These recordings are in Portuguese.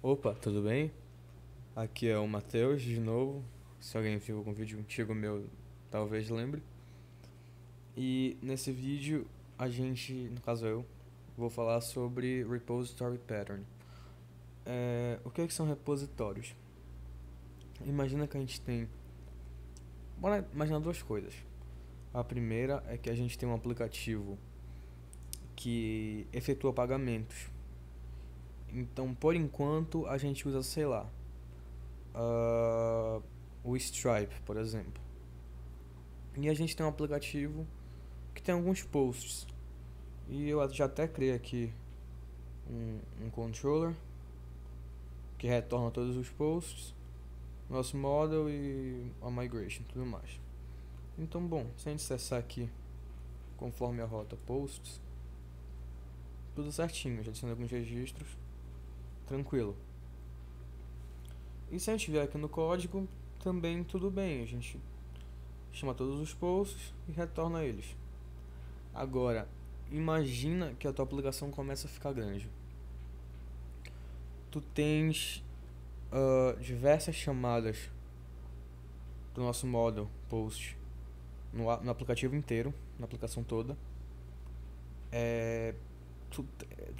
Opa, tudo bem? Aqui é o Matheus de novo. Se alguém viu algum vídeo antigo meu, talvez lembre. E nesse vídeo no caso eu, vou falar sobre Repository Pattern. O que são repositórios? Imagina que a gente tem. Bora imaginar duas coisas. A primeira é que a gente tem um aplicativo que efetua pagamentos. Então, por enquanto, a gente usa, sei lá, o Stripe, por exemplo. E a gente tem um aplicativo que tem alguns posts. E eu já até criei aqui um controller que retorna todos os posts, nosso model e a migration, tudo mais. Então, bom, se a gente acessar aqui conforme a rota posts, tudo certinho, já adicionei alguns registros, tranquilo. E se a gente vier aqui no código, também tudo bem, a gente chama todos os posts e retorna eles. Agora, imagina que a tua aplicação começa a ficar grande. Tu tens diversas chamadas do nosso model post no aplicativo inteiro, na aplicação toda.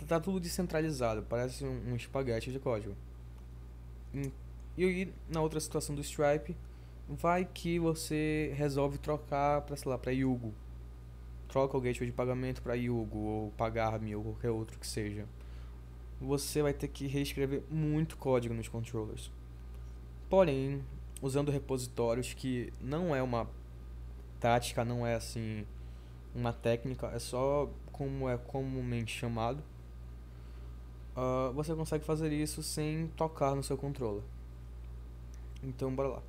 Tá tudo descentralizado, parece um espaguete de código. E aí, na outra situação do Stripe, vai que você resolve trocar para, sei lá, para Yugo. Troca o gateway de pagamento para Yugo ou Pagar.me ou qualquer outro que seja. Você vai ter que reescrever muito código nos controllers. Porém, usando repositórios, que não é uma tática, não é assim uma técnica, é só como é comumente chamado, você consegue fazer isso sem tocar no seu controller. Então, bora lá.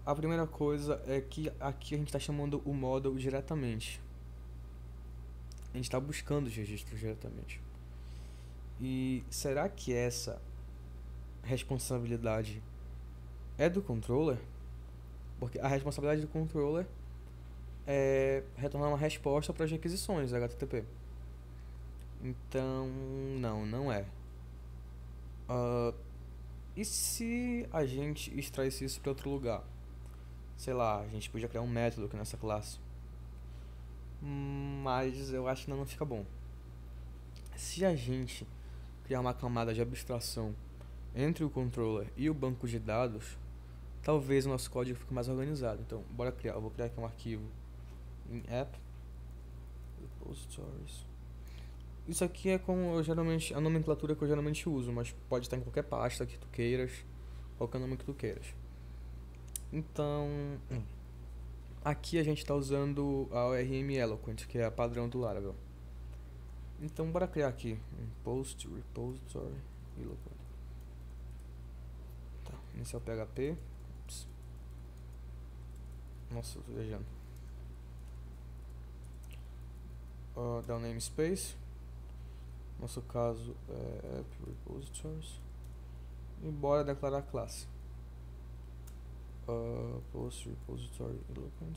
A primeira coisa é que aqui a gente está chamando o model diretamente. A gente está buscando os registros diretamente. E será que essa responsabilidade é do controller? Porque a responsabilidade do controller é retornar uma resposta para as requisições HTTP. Então, não é. E se a gente extraísse isso para outro lugar? Sei lá, a gente podia criar um método aqui nessa classe. Mas eu acho que não fica bom. Se a gente criar uma camada de abstração entre o controller e o banco de dados, talvez o nosso código fique mais organizado. Então, bora criar. Eu vou criar aqui um arquivo em app repositories. Isso aqui é como eu geralmente, a nomenclatura que eu geralmente uso, mas pode estar em qualquer pasta que tu queiras, qualquer nome que tu queiras. Então, aqui a gente está usando a ORM Eloquent, que é a padrão do Laravel. Então, bora criar aqui um post repository Eloquent. Tá, iniciar o PHP. Ups. Nossa, eu tô viajando. Dá um namespace. Nosso caso é app repositories. E bora declarar a classe. Post repository Eloquent.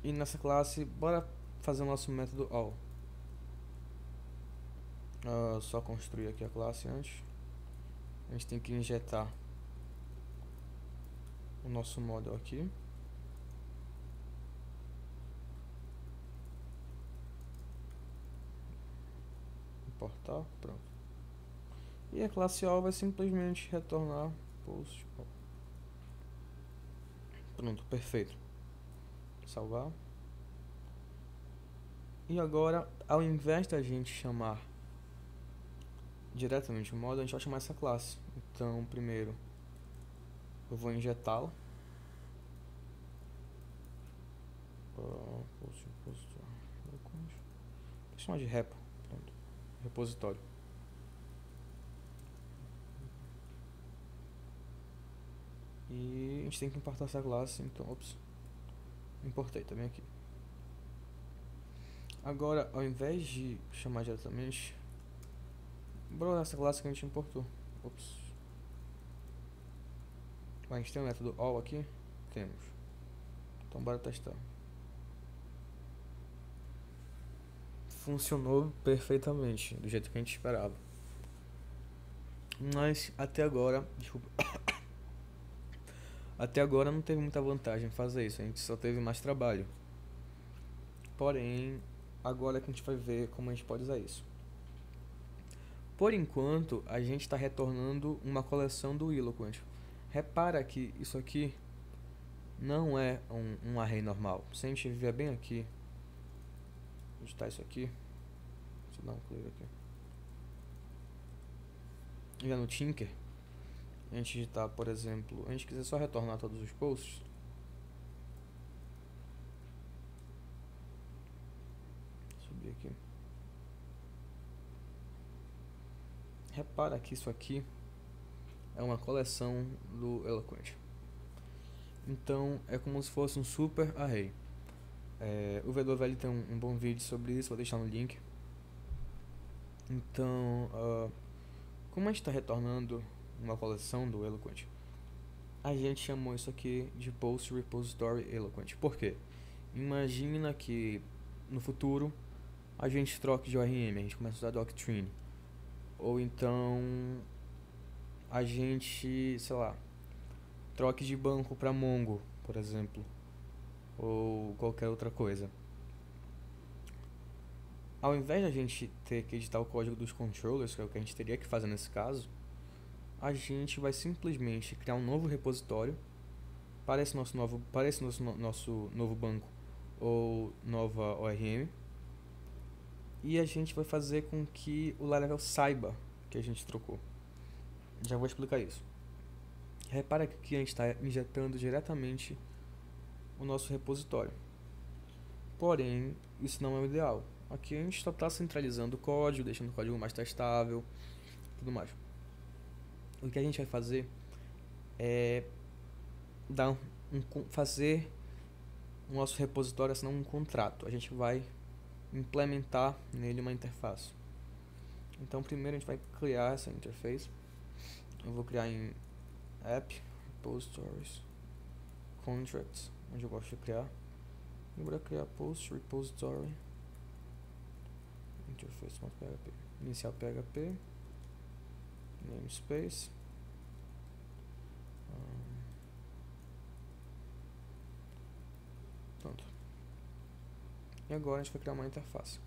E nessa classe, bora fazer o nosso método all. Só construir aqui a classe antes. A gente tem que injetar o nosso model aqui. Importar, pronto. E a classe all vai simplesmente retornar post all. Pronto, perfeito. Salvar. E agora, ao invés da gente chamar diretamente o model, a gente vai chamar essa classe. Então, primeiro, eu vou injetá-la. Vou chamar de repo. Pronto. Repositório. E a gente tem que importar essa classe, então, ops, importei, tá bem aqui. Agora, ao invés de chamar diretamente, bora olhar essa classe que a gente importou. Ops. A gente tem o método all aqui? Temos. Então bora testar. funcionou perfeitamente, do jeito que a gente esperava. Mas até agora, desculpa, até agora não teve muita vantagem fazer isso, a gente só teve mais trabalho. Porém, agora é que a gente vai ver como a gente pode usar isso. Por enquanto, a gente está retornando uma coleção do Eloquent. Repara que isso aqui não é um array normal. Se a gente vier bem aqui, digitar isso aqui, deixa eu dar um clear aqui. Já no Tinker, a gente digitar, por exemplo, a gente quiser só retornar todos os posts, subir aqui. Repara que isso aqui é uma coleção do Eloquent. Então é como se fosse um super array. O VWL tem um bom vídeo sobre isso, vou deixar no link. Então, como a gente está retornando uma coleção do Eloquent, a gente chamou isso aqui de Post Repository Eloquent. Por quê? Imagina que no futuro a gente troque de ORM, a gente começa a usar Doctrine. Ou então a gente, sei lá, troque de banco para Mongo, por exemplo, ou qualquer outra coisa. Ao invés de a gente ter que editar o código dos controllers, que é o que a gente teria que fazer nesse caso, a gente vai simplesmente criar um novo repositório para esse nosso novo banco ou nova ORM, e a gente vai fazer com que o Laravel saiba que a gente trocou. Já vou explicar isso. Repara que aqui a gente está injetando diretamente o nosso repositório. Porém, isso não é o ideal. Aqui a gente só está centralizando o código, deixando o código mais testável, tudo mais. O que a gente vai fazer é fazer o nosso repositório assinar um contrato. A gente vai implementar nele uma interface. Então primeiro a gente vai criar essa interface. Eu vou criar em app, repositories, contracts, onde eu gosto de criar. Eu vou criar post repository interface.php, inicial PHP, namespace, pronto. E agora a gente vai criar uma interface.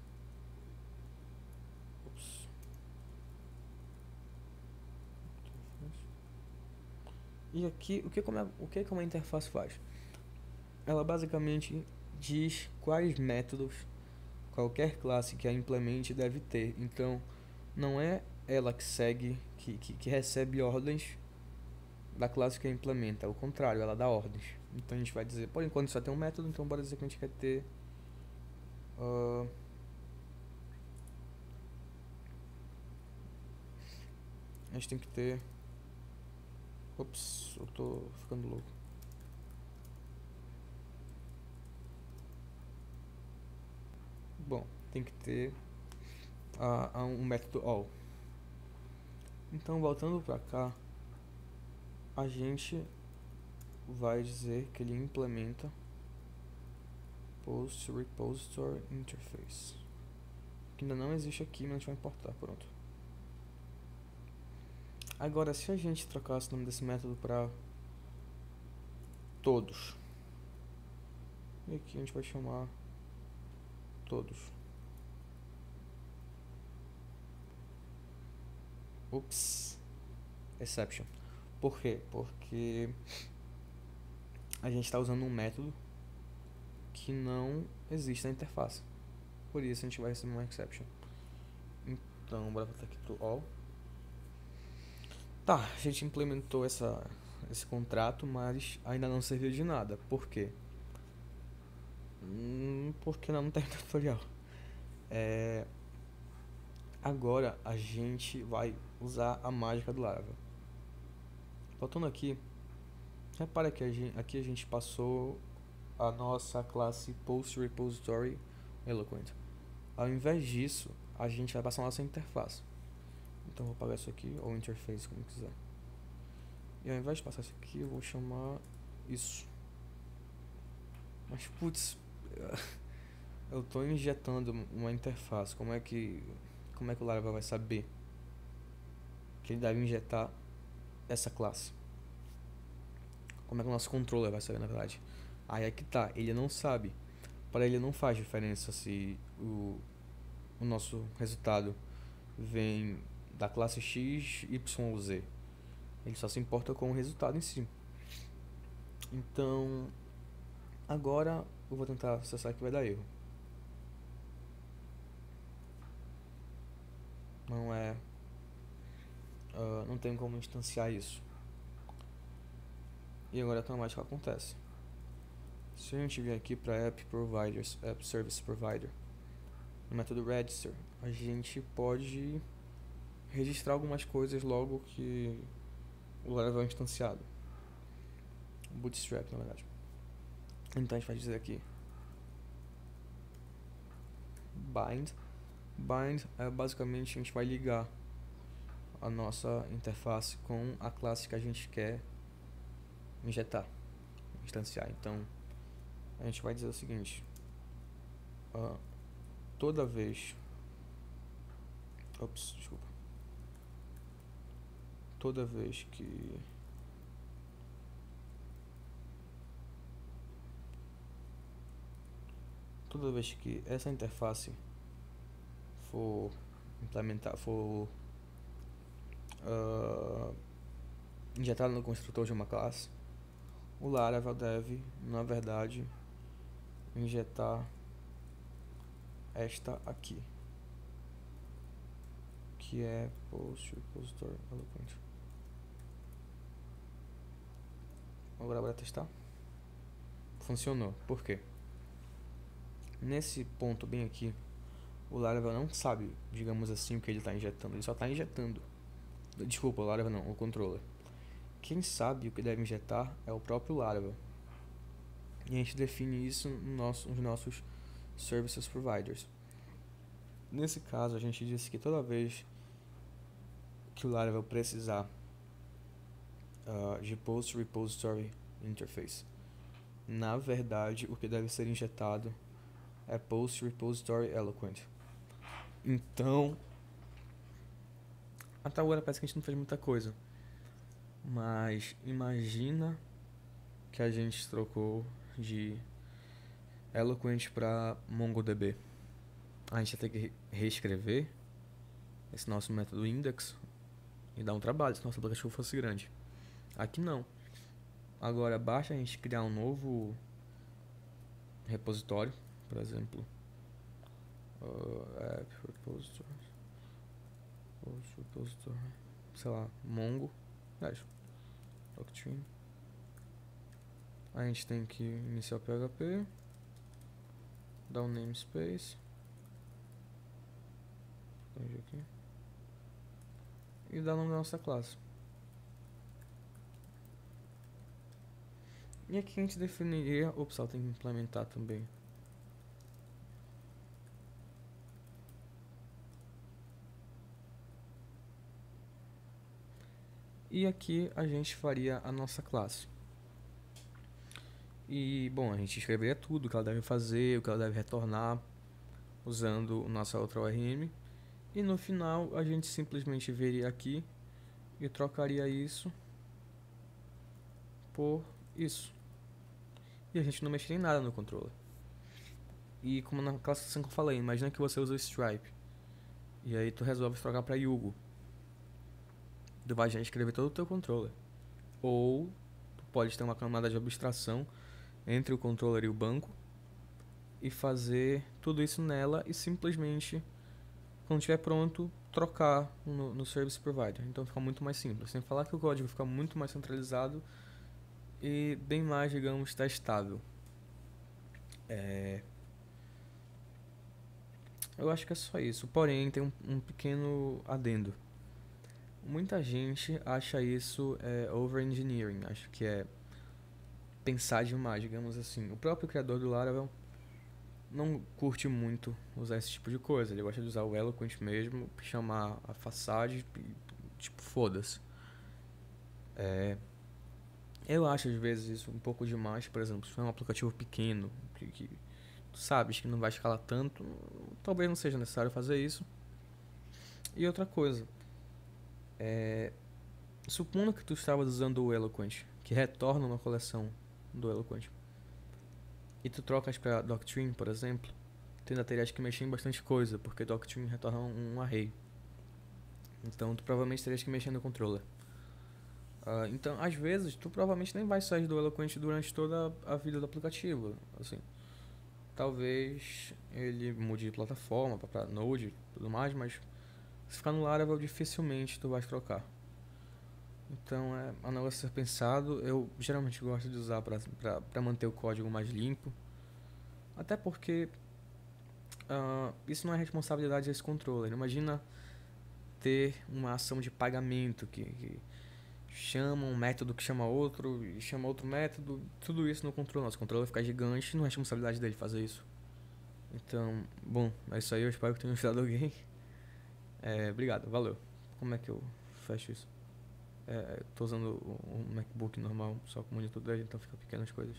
E aqui, o que uma interface faz? Ela basicamente diz quais métodos qualquer classe que a implemente deve ter. Então, não é ela que segue, que recebe ordens da classe que a implementa. É o contrário, ela dá ordens. Então, a gente vai dizer, por enquanto só tem um método, então bora dizer que a gente quer ter... a gente tem que ter... Ops, eu tô ficando louco. Bom, tem que ter um método all. Então, voltando pra cá, a gente vai dizer que ele implementa Post Repository Interface, que ainda não existe aqui, mas a gente vai importar, pronto. Agora, se a gente trocasse o nome desse método para todos, e aqui a gente vai chamar todos. Ups, exception. Por quê? Porque a gente está usando um método que não existe na interface. Por isso a gente vai receber uma exception. Então, bora botar aqui to all. Tá, a gente implementou esse contrato, mas ainda não serviu de nada. Por quê? Porque não tem tutorial. Agora a gente vai usar a mágica do Laravel. Voltando aqui, repara que aqui a gente passou a nossa classe Post Repository Eloquent. Ao invés disso, a gente vai passar a nossa interface. Então vou apagar isso aqui, ou interface, como quiser. E ao invés de passar isso aqui, eu vou chamar isso. Mas putz, eu tô injetando uma interface, como é que o Laravel vai saber que ele deve injetar essa classe? Como é que o nosso controller vai saber, na verdade? Aí é que tá, ele não sabe. Para ele não faz diferença se o nosso resultado vem da classe X, Y ou Z. Ele só se importa com o resultado em si. Então, agora eu vou tentar acessar que vai dar erro. Não é, não tem como instanciar isso. E agora automaticamente acontece. Se a gente vier aqui para App Providers, App Service Provider, no método Register, a gente pode registrar algumas coisas logo que o Laravel é instanciado. Bootstrap, na verdade. Então a gente vai dizer aqui bind. Bind é basicamente a gente vai ligar a nossa interface com a classe que a gente quer injetar, instanciar. Então a gente vai dizer o seguinte: toda vez, toda vez que essa interface for implementar, for injetada no construtor de uma classe, o Laravel deve, na verdade, injetar esta aqui, que é Post Repository Eloquent. Agora bora testar. Funcionou. Por quê? Nesse ponto bem aqui, o Laravel não sabe, digamos assim, o que ele está injetando. Ele só está injetando. Desculpa, o Laravel não, o controller. Quem sabe o que deve injetar é o próprio Laravel. E a gente define isso nos nossos Services Providers. Nesse caso, a gente disse que toda vez que o Laravel precisar de Post Repository Interface, na verdade, o que deve ser injetado é Post Repository Eloquent. Então, até agora parece que a gente não fez muita coisa. Mas imagina que a gente trocou de Eloquent para MongoDB. A gente vai ter que reescrever esse nosso método index e dar um trabalho se nosso aplicativo fosse grande. Aqui não. Agora basta a gente criar um novo repositório, por exemplo, app repository, sei lá, Mongo, Doctrine. A gente tem que iniciar o PHP, dar um namespace, aqui, e dar o nome da nossa classe. E aqui a gente definiria, tem que implementar também. E aqui a gente faria a nossa classe. E, bom, a gente escreveria tudo o que ela deve fazer, o que ela deve retornar, usando nossa outra ORM. E no final a gente simplesmente veria aqui e trocaria isso por isso. E a gente não mexeria em nada no controller. E como na classificação que eu falei, imagina que você usa o Stripe. E aí tu resolve trocar para Yugo. Tu vai já escrever todo o teu controller. Ou tu pode ter uma camada de abstração entre o controller e o banco e fazer tudo isso nela e simplesmente, quando estiver pronto, trocar no Service Provider. Então fica muito mais simples. Sem falar que o código fica muito mais centralizado e bem mais, digamos, testável. Eu acho que é só isso. Porém, tem um pequeno adendo. Muita gente acha isso over-engineering. Acho que é pensar demais, digamos assim. O próprio criador do Laravel não curte muito usar esse tipo de coisa. Ele gosta de usar o Eloquent mesmo, chamar a façade e, tipo, foda-se. Eu acho às vezes isso um pouco demais. Por exemplo, se for um aplicativo pequeno que tu sabes que não vai escalar tanto, talvez não seja necessário fazer isso. E outra coisa, supondo que tu estavas usando o Eloquent, que retorna uma coleção do Eloquent, e tu trocas para Doctrine, por exemplo, tu ainda terias que mexer em bastante coisa, porque Doctrine retorna um array. Então tu provavelmente terias que mexer no controller. Então, às vezes, tu provavelmente nem vai sair do Eloquent durante toda a vida do aplicativo. Assim, talvez ele mude de plataforma para Node e tudo mais, mas se ficar no Laravel, dificilmente tu vai trocar. Então é um negócio a ser pensado. Eu geralmente gosto de usar para manter o código mais limpo. Até porque isso não é responsabilidade desse controller. Imagina ter uma ação de pagamento que chama um método que chama outro e chama outro método. Tudo isso no controller. Nosso controller vai ficar gigante, não é responsabilidade dele fazer isso. Então, bom, é isso aí. Eu espero que tenha ajudado alguém. Obrigado, valeu. Como é que eu fecho isso? Tô usando um MacBook normal, só com o monitor dele, então fica pequenas coisas.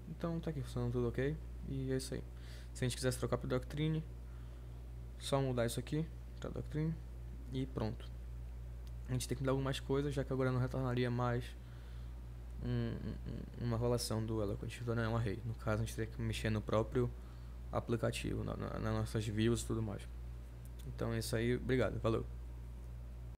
Então tá aqui funcionando tudo ok. E é isso aí. Se a gente quisesse trocar pro Doctrine, só mudar isso aqui pra Doctrine e pronto. A gente tem que mudar algumas coisas, já que agora não retornaria mais uma relação do Eloquent, não é um array. No caso, a gente teria que mexer no próprio aplicativo, nas nossas views e tudo mais. Então é isso aí, obrigado, valeu.